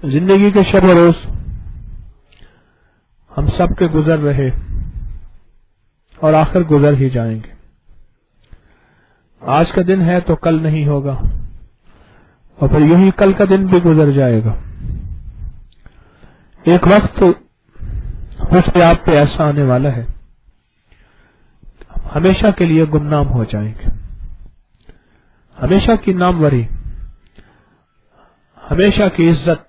زندگی کے شب و روز ہم سب کے گزر رہے اور آخر گزر ہی جائیں گے. آج کا دن ہے تو کل نہیں ہوگا اور پھر یوں ہی کل کا دن بھی گزر جائے گا. ایک وقت اس پہ آپ پہ ایسا آنے والا ہے ہمیشہ کے لیے گمنام ہو جائیں گے. ہمیشہ کی ناموری، ہمیشہ کی عزت،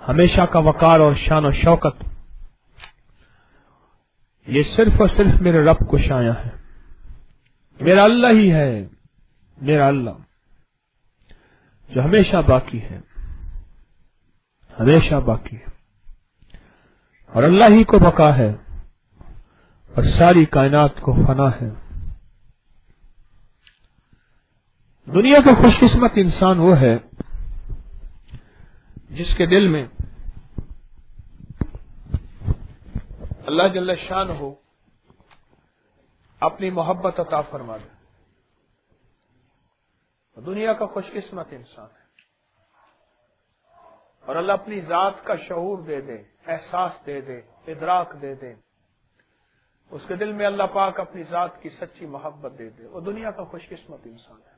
ہمیشہ کا وقار اور شان و شوکت یہ صرف اور صرف میرے رب کو شایع ہے. میرا اللہ ہی ہے، میرا اللہ جو ہمیشہ باقی ہے، ہمیشہ باقی ہے، اور اللہ ہی کو بقا ہے اور ساری کائنات کو فنا ہے. دنیا کا خوش قسمت انسان وہ ہے جس کے دل میں اللہ جل شانہ اپنی محبت عطا فرما دے. دنیا کا خوش قسمت انسان ہے اور اللہ اپنی ذات کا شعور دے دے، احساس دے دے، ادراک دے دے، اس کے دل میں اللہ پاک اپنی ذات کی سچی محبت دے دے. وہ دنیا کا خوش قسمت انسان ہے.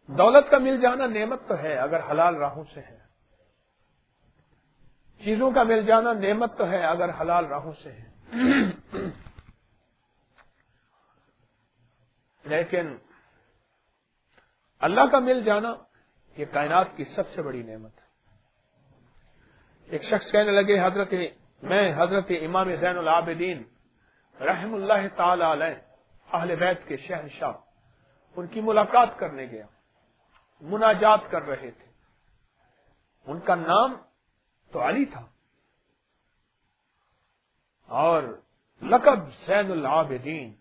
دولت کا مل جانا نعمت تو ہے اگر حلال راہوں سے ہے. چیزوں کا مل جانا نعمت تو ہے اگر حلال راہوں سے ہے. لیکن اللہ کا مل جانا یہ کائنات کی سب سے بڑی نعمت ہے. ایک شخص کہنے لگے حضرت امام زین العابدین رحم اللہ تعالی علیہ اہل بیت کے شہنشاہ ان کی ملاقات کرنے گیا. مناجات کر رہے تھے. ان کا نام تو علی تھا اور لقب زین العابدین.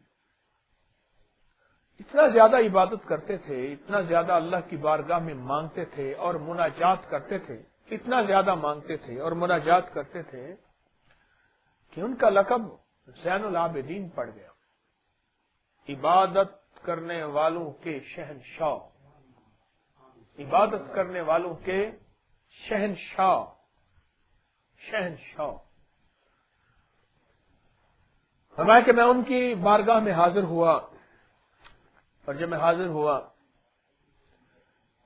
اتنا زیادہ عبادت کرتے تھے، اتنا زیادہ اللہ کی بارگاہ میں مانگتے تھے اور مناجات کرتے تھے، اتنا زیادہ مانگتے تھے اور مناجات کرتے تھے کہ ان کا لقب زین العابدین پڑ گیا. عبادت کرنے والوں کے شہنشاہ، عبادت کرنے والوں کے شہنشاہ. شہنشاہ فرمایا کہ میں ان کی بارگاہ میں حاضر ہوا اور جب میں حاضر ہوا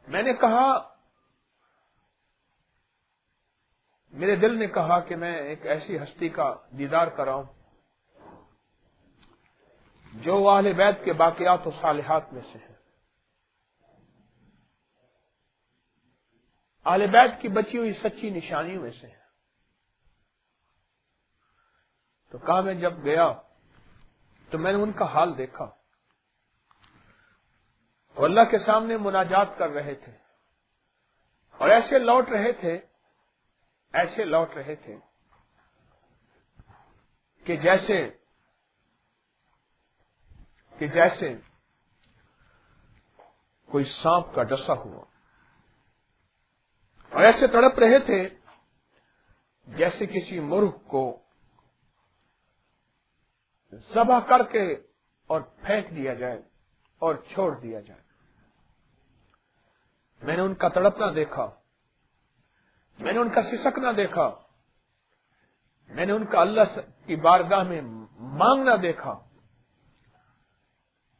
میں نے کہا، میرے دل نے کہا کہ میں ایک ایسی ہستی کا دیدار کراؤں جو اہل بیت کے باقیات و صالحات میں سے ہے، اہل بیت کی بچی ہوئی سچی نشانیوں میں سے ہے. تو کہا میں جب گیا تو میں نے ان کا حال دیکھا اور اللہ کے سامنے مناجات کر رہے تھے اور ایسے لوٹ رہے تھے کہ جیسے کوئی سانپ کا ڈسا ہوا، اور ایسے تڑپ رہے تھے جیسے کسی مرغ کو ذبح کر کے اور پھینک دیا جائے اور چھوڑ دیا جائے. میں نے ان کا تڑپنا دیکھا، میں نے ان کا سسکنا دیکھا، میں نے ان کا اللہ کی بارگاہ میں مانگنا دیکھا.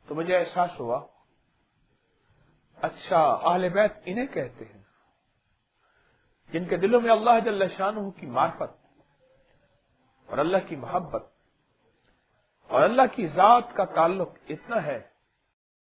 تو مجھے احساس ہوا اچھا اہل بیت انہیں کہتے ہیں جن کے دلوں میں اللہ جل شانہ کی معرفت اور اللہ کی محبت اور اللہ کی ذات کا تعلق اتنا ہے